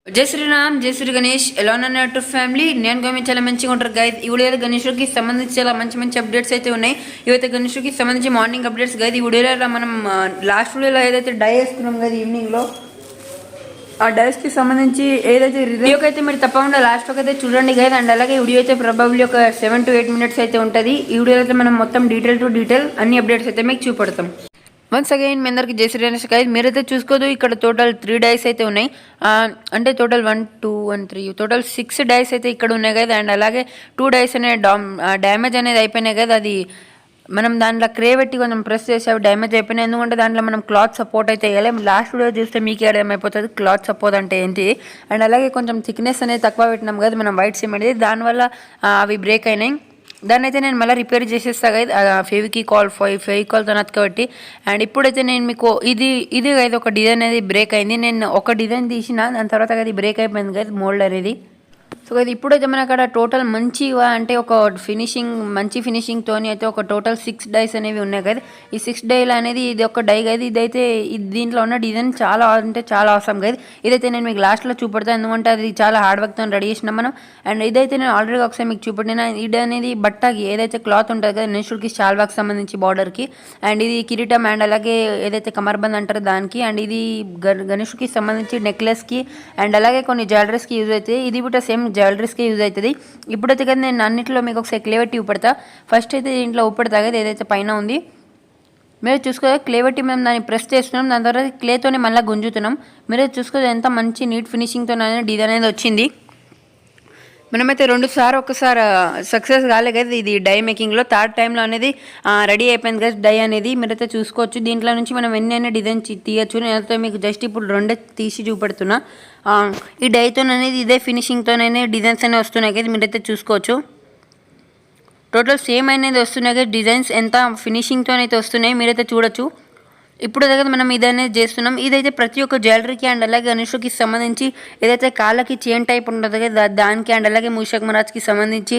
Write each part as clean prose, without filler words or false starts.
జై శ్రీరామ్, జై శ్రీ గణేష్. ఎలా ఉన్నారు ఫ్యామిలీ? నేను గమని చాలా మంచిగా ఉంటారు గైడ్. ఈ వీడియోలో గణేష్కి సంబంధించి చాలా మంచి మంచి అప్డేట్స్ అయితే ఉన్నాయి. ఇవైతే గణేష్కి సంబంధించి మార్నింగ్ అప్డేట్స్ గైడ్. ఈ వీడియోలో మనం లాస్ట్ వీడియోలో ఏదైతే డై వేసుకున్నాం కదా ఈవినింగ్లో, ఆ డైస్కి సంబంధించి ఏదైతే రివ్యూకి అయితే మీరు తప్పకుండా లాస్ట్లోకి అయితే చూడండి గైడ్. అండ్ అలాగే వీడియో అయితే ప్రాబబ్లీ ఒక 7 to 8 minutes అయితే ఉంటుంది. ఈ వీడియోలో అయితే మనం మొత్తం డీటెయిల్ టు డీటెయిల్ అన్ని అప్డేట్స్ అయితే మీకు చూపెడతాం. వన్స్ అగైన్ మీ అందరికి జై శ్రీరామ్ గైస్. మీరైతే చూసుకోదు, ఇక్కడ టోటల్ 3 డైస్ అయితే ఉన్నాయి. అంటే టోటల్ 1 2 1 3 టోటల్ 6 డైస్ అయితే ఇక్కడ ఉన్నాయి కదా. అండ్ అలాగే 2 డైస్ అనే డ్యామేజ్ అనేది అయిపోయినాయి కదా. అది మనం దాంట్లో పెట్టి కొంచెం ప్రెస్ చేసి అవి డ్యామేజ్ అయిపోయినాయి. ఎందుకంటే దాంట్లో మనం క్లాత్ సపోర్ట్ అయితే వేయలేం. లాస్ట్ వీడియో చూస్తే మీకు అర్థమైపోతుంది క్లాత్ సపోర్ట్ అంటే ఏంటి. అండ్ అలాగే కొంచెం థిక్నెస్ అనేది తక్కువ పెట్టినాం కదా మనం వైట్ సిమెంట్, దానివల్ల అవి బ్రేక్ అయినాయి. దాన్ని అయితే నేను మళ్ళీ రిపేర్ చేసేస్తా కదా ఫెవికాల్తో నతకబట్టి. అండ్ ఇప్పుడైతే నేను మీకు ఇది కదా ఒక డిజైన్ అనేది బ్రేక్ అయింది. నేను ఒక డిజైన్ తీసిన, దాని తర్వాత అది బ్రేక్ అయిపోయింది కదా మోల్డ్ అనేది. సో అది ఇప్పుడైతే మన అక్కడ టోటల్ మంచిగా అంటే ఒక మంచి ఫినిషింగ్తో అయితే ఒక టోటల్ 6 డైస్ అనేవి ఉన్నాయి కదా. ఈ 6 డైలు అనేది ఇది ఒక డై కదా. ఇదైతే దీంట్లో ఉన్న డిజైన్ చాలా అంటే చాలా అవసరం కదా. ఇదైతే నేను మీకు లాస్ట్లో చూపెడతాను, ఎందుకంటే అది చాలా హార్డ్ వర్క్తో రెడీ చేసినాం మనం. అండ్ ఇదైతే నేను ఆల్రెడీ ఒకసారి మీకు చూపెట్టిన. ఇది అనేది బట్టకి ఏదైతే క్లాత్ ఉంటుంది కదా నెక్స్ట్కి షాల్వాకి సంబంధించి బార్డర్కి. అండ్ ఇది కిరీటం అండ్ అలాగే ఏదైతే కమర్బంద్ అంటారో దానికి. అండ్ ఇది గణేష్కి సంబంధించి నెక్లెస్కి అండ్ అలాగే కొన్ని జ్యువెలరీస్కి యూజ్ అవుతాయి. ఇది కూడా సేమ్ జ్యువెలరీస్కి యూజ్ అవుతుంది. ఇప్పుడైతే కదా నేను అన్నింటిలో మీకు ఒకసారి క్లేవెట్టి ఊపడతా. ఫస్ట్ అయితే దీంట్లో ఊపడతా కదా ఏదైతే పైన ఉంది. మీరు చూసుకోవాలి క్లేవెట్టి మేము దాన్ని ప్రెస్ చేస్తున్నాం, దాని తర్వాత క్లేతోనే మళ్ళీ గుంజుతున్నాం. మీరే చూసుకోవాలి ఎంత మంచి నీట్ ఫినిషింగ్తో డిజైన్ అనేది వచ్చింది. మనమైతే 2 సార్లు ఒకసారి సక్సెస్ కాలే కదా ఇది డై మేకింగ్లో. థర్డ్ టైంలో అనేది రెడీ అయిపోయింది కదా డై అనేది. మీరైతే చూసుకోవచ్చు దీంట్లో నుంచి మనం ఎన్ని డిజైన్ తీయచ్చు. నేనైతే మీకు జస్ట్ ఇప్పుడు 2 తీసి చూపెడుతున్నా. ఈ డైతో అనేది ఇదే ఫినిషింగ్తోనే డిజైన్స్ అనేవి వస్తున్నాయి కదా. మీరైతే చూసుకోవచ్చు టోటల్ సేమ్ అనేది వస్తున్నాయి కదా డిజైన్స్, ఎంత ఫినిషింగ్తో అయితే వస్తున్నాయి మీరైతే చూడొచ్చు. ఇప్పుడు దగ్గర మనం ఇదనేది చేస్తున్నాం. ఇదైతే ప్రతి ఒక్క జ్యువెలరీకి అండ్ అలాగే గణేష్కి సంబంధించి ఏదైతే కాళ్ళకి చైన్ టైప్ ఉంటుంది కదా దానికి అండ్ అలాగే మూషక్ మహారాజ్కి సంబంధించి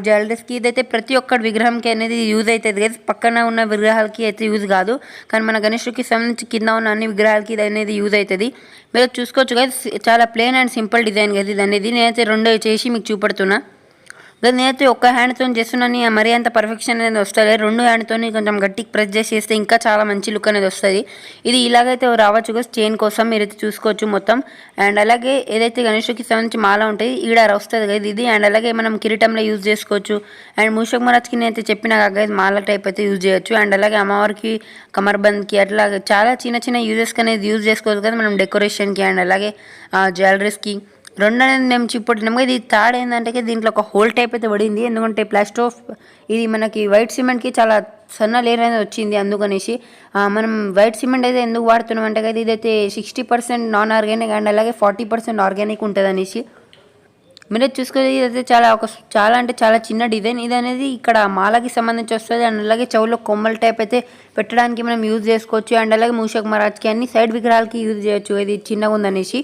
జ్యువెలరీస్కి ఇదైతే ప్రతి ఒక్క విగ్రహంకి అనేది యూజ్ అవుతుంది కదా. పక్కన ఉన్న విగ్రహాలకి అయితే యూజ్ కాదు, కానీ మన గణేష్కి సంబంధించి కింద ఉన్న అన్ని విగ్రహాలకి ఇది అనేది యూజ్ అవుతుంది. మీరు చూసుకోవచ్చు కదా చాలా ప్లెయిన్ అండ్ సింపుల్ డిజైన్ కదా ఇది అనేది. నేనైతే 2 చేసి మీకు చూపెడుతున్నా. నేనైతే ఒక్క హ్యాండ్తో చేస్తున్నాను, మరీ అంత పర్ఫెక్షన్ అనేది వస్తుంది. 2 హ్యాండ్తో కొంచెం గట్టికి ప్రెస్ చేస్తే ఇంకా చాలా మంచి లుక్ అనేది వస్తుంది. ఇది ఇలాగైతే రావచ్చు కదా చైన్ కోసం మీరైతే చూసుకోవచ్చు మొత్తం. అండ్ అలాగే ఏదైతే గణేష్కి సంబంధించి మాల ఉంటుంది ఈడ వస్తుంది కదా ఇది. అండ్ అలాగే మనం కిరీటంలో యూజ్ చేసుకోవచ్చు. అండ్ మూషక్ మహారాజ్కి నేనైతే చెప్పిన కదా మాల టైప్ అయితే యూజ్ చేయొచ్చు. అండ్ అలాగే అమ్మవారికి కమర్బంద్కి అట్లా చాలా చిన్న చిన్న యూజెస్కి అనేది యూజ్ చేసుకోవచ్చు కదా మనం డెకరేషన్కి అండ్ అలాగే జ్యువెలరీస్కి. 2 అనేది మేము చూపెట్టినాము. ఇది థర్డ్ ఏంటంటే దీంట్లో ఒక హోల్ టైప్ అయితే పడింది, ఎందుకంటే ప్లాస్టర్ ఆఫ్ ఇది మనకి వైట్ సిమెంట్కి చాలా సన్న లేయర్ అనేది వచ్చింది. అందుకనేసి మనం వైట్ సిమెంట్ అయితే ఎందుకు వాడుతున్నాం అంటే కదా ఇదైతే 60% నాన్ ఆర్గానిక్ అండ్ అలాగే 40% ఆర్గానిక్ ఉంటుంది అనేసి. మీరే చూసుకొని ఇదైతే చాలా అంటే చాలా చిన్న డిజైన్. ఇది అనేది ఇక్కడ మాలకి సంబంధించి వస్తుంది. అండ్ అలాగే చెవులో కొమ్మల టైప్ అయితే పెట్టడానికి మనం యూజ్ చేసుకోవచ్చు. అండ్ అలాగే మూషక్ మహారాజ్కి అన్ని సైడ్ విగ్రహాలకి యూజ్ చేయొచ్చు ఇది చిన్నగా ఉందనేసి.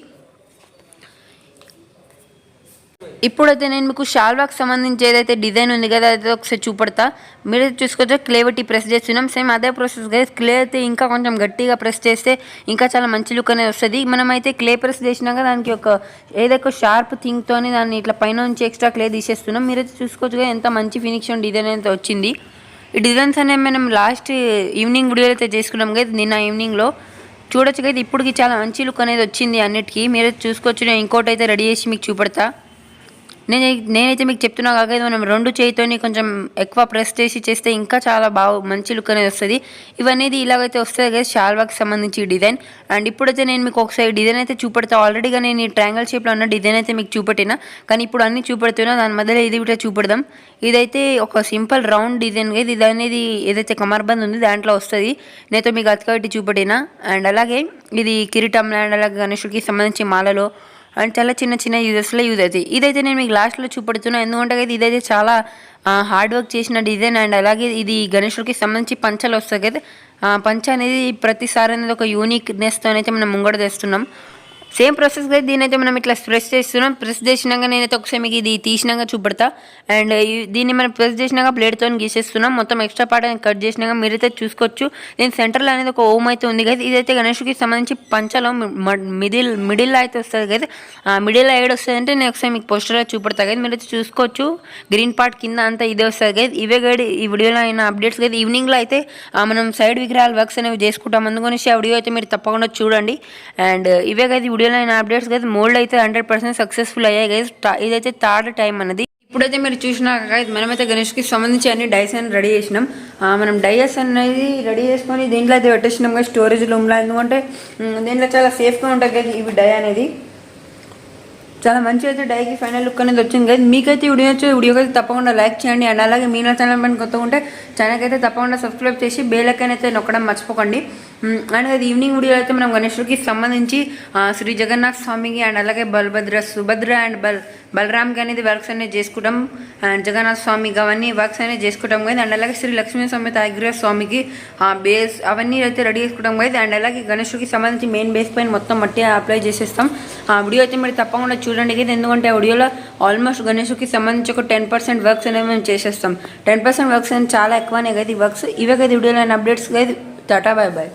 ఇప్పుడైతే నేను మీకు షాల్వాకి సంబంధించి ఏదైతే డిజైన్ ఉంది కదా అదైతే ఒకసారి చూపెడతా. మీరు చూసుకోవచ్చు క్లే పెట్టి ప్రెస్ చేస్తున్నాం. సేమ్ అదే ప్రాసెస్ కదా. క్లే అయితే ఇంకా కొంచెం గట్టిగా ప్రెస్ చేస్తే ఇంకా చాలా మంచి లుక్ అనేది వస్తుంది. మనమైతే క్లే ప్రెస్ చేసినాక దానికి ఏదైతే షార్ప్ థింగ్తో దాన్ని ఇట్లా పైన నుంచి ఎక్స్ట్రా క్లే తీసేస్తున్నాం. మీరైతే చూసుకోవచ్చు కదా ఎంత మంచి ఫినిషింగ్ డిజైన్ అయితే వచ్చింది. ఈ డిజైన్స్ అనేవి మనం లాస్ట్ ఈవినింగ్ వీడియో అయితే చేసుకున్నాం కదా నిన్న ఈవినింగ్లో. చూడొచ్చు కదా ఇప్పటికి చాలా మంచి లుక్ అనేది వచ్చింది అన్నిటికీ. మీరైతే చూసుకోవచ్చు. నేను ఇంకోటి అయితే రెడీ చేసి మీకు చూపెడతా. నేనైతే మీకు చెప్తున్నా కాక మనం 2 చేయితోని కొంచెం ఎక్కువ ప్రెస్ చేస్తే ఇంకా చాలా మంచి లుక్ అనేది వస్తుంది. ఇవన్నీ ఇలాగైతే వస్తుంది కదా షాల్వాకి సంబంధించి డిజైన్. అండ్ ఇప్పుడైతే నేను మీకు ఒకసారి డిజైన్ అయితే చూపెడతా. ఆల్రెడీగా నేను ఈ ట్రయాంగిల్ షేప్లో ఉన్న డిజైన్ అయితే మీకు చూపెట్టినా, కానీ ఇప్పుడు అన్ని చూపెడుతున్నా దాని మధ్యలో ఇది కూడా చూపెడదాం. ఇదైతే ఒక సింపుల్ రౌండ్ డిజైన్ కదా. ఇది అనేది ఏదైతే కమర్బంద్ ఉంది దాంట్లో వస్తుంది. నేనైతే మీకు అతకబెట్టి చూపెట్టినా. అండ్ అలాగే ఇది కిరీటం అండ్ అలాగే గణేష్కి సంబంధించి మాలలో అండ్ చాలా చిన్న చిన్న యూజెస్లో యూజ్ అవుతాయి. ఇదైతే నేను మీకు లాస్ట్లో చూపెడుతున్నాను, ఎందుకంటే ఇదైతే చాలా హార్డ్ వర్క్ చేసిన డిజైన్. అండ్ అలాగే ఇది గణేష్కి సంబంధించి పంచలు వస్తాయి కదా. పంచ అనేది ప్రతిసారి అనేది ఒక యూనిక్నెస్తో అయితే మనం ముంగడ తెస్తున్నాం. సేమ్ ప్రాసెస్ గా దీని అయితే మనం ఇట్లా ప్రెస్ చేస్తున్నాం. ప్రెస్ చేసినాక నేనైతే ఒకసారి మీకు ఇది తీసినాక చూపెడతా. అండ్ దీన్ని మనం ప్రెస్ చేసినాక ప్లేట్తో గీసేస్తున్నాం. మొత్తం ఎక్స్ట్రా పార్ట్ అనేది కట్ చేసినాక మీరైతే చూసుకోవచ్చు. దీని సెంటర్లో అనేది ఒక ఓం అయితే ఉంది కదా, ఇదైతే గణేష్కి సంబంధించి పంచలో మిడిల్ అయితే వస్తుంది కదా. మిడిల్ ఏడు వస్తుంది అంటే నేను ఒకసారి మీకు పోస్టర్లో చూపెడతా కదా, మీరైతే చూసుకోవచ్చు. గ్రీన్ పార్ట్ కింద అంతా ఇదే వస్తుంది కదా. ఇవే గైడ్ ఈ వీడియోలో అయిన అప్డేట్స్ కదా. ఈవినింగ్లో అయితే మనం సైడ్ విగ్రహాల వర్క్స్ అనేవి చేసుకుంటాం. అందుకనేసి ఆ వీడియో అయితే మీరు తప్పకుండా చూడండి. అండ్ ఇవే కదా వీడియోలో అయిన అప్డేట్స్ కదా. మోల్డ్ అయితే 100% సక్సెస్ఫుల్ అయ్యాయి గైస్. ఇదైతే థర్డ్ టైం అన్నది. ఇప్పుడైతే మీరు చూసినాక మనమైతే గణేష్కి సంబంధించి అన్ని డైస్ అని రెడీ చేసినాం. మనం డైస్ అనేది రెడీ చేసుకొని దీంట్లో అయితే పెట్టేసినాం కదా స్టోరేజ్ రూమ్లో. ఎందుకంటే దీంట్లో చాలా సేఫ్గా ఉంటుంది కదా ఇవి డై అనేది. చాలా మంచిగా అయితే డైకి ఫైనల్ లుక్ అనేది వచ్చింది కదా. మీకైతే వీడియోకి అయితే తప్పకుండా లైక్ చేయండి. అండ్ అలాగే మీ నా ఛానల్ పైన కొత్తగా ఉంటే ఛానల్కి అయితే తప్పకుండా సబ్స్క్రైబ్ చేసి బెల్ ఐకాన్ అయితే నొక్కడం మర్చిపోకండి. అండ్ అది ఈవినింగ్ వీడియో అయితే మనం గణేష్కి సంబంధించి శ్రీ జగన్నాథ్ స్వామికి అండ్ అలాగే బలభద్ర సుభద్ర అండ్ బలరామ్కి అనేది వర్క్స్ అనేది చేసుకుంటాం. అండ్ జగన్నాథ్ స్వామికి అవన్నీ వర్క్స్ అనేది చేసుకుంటాం కదా. అండ్ అలాగే శ్రీ లక్ష్మీ సమేత ఆగ్రహ స్వామికి బేస్ అవన్నీ అయితే రెడీ చేసుకుంటాం కదా. అండ్ అలాగే గణేష్కి సంబంధించి మెయిన్ బేస్ పైన మొత్తం మట్టి అప్లై చేసేస్తాం. ఆ వీడియో అయితే మీరు తప్పకుండా చూడండి కదా. ఎందుకంటే ఆ వీడియోలో ఆల్మోస్ట్ గణేష్కి సంబంధించి ఒక 10% వర్క్స్ అనేవి మేము చేసేస్తాం. 10% వర్క్స్ అనేది చాలా ఎక్కువనే కదా ఈ వర్క్స్. ఇవే కదా వీడియోలో అప్డేట్స్ కదా. Tata bye bye.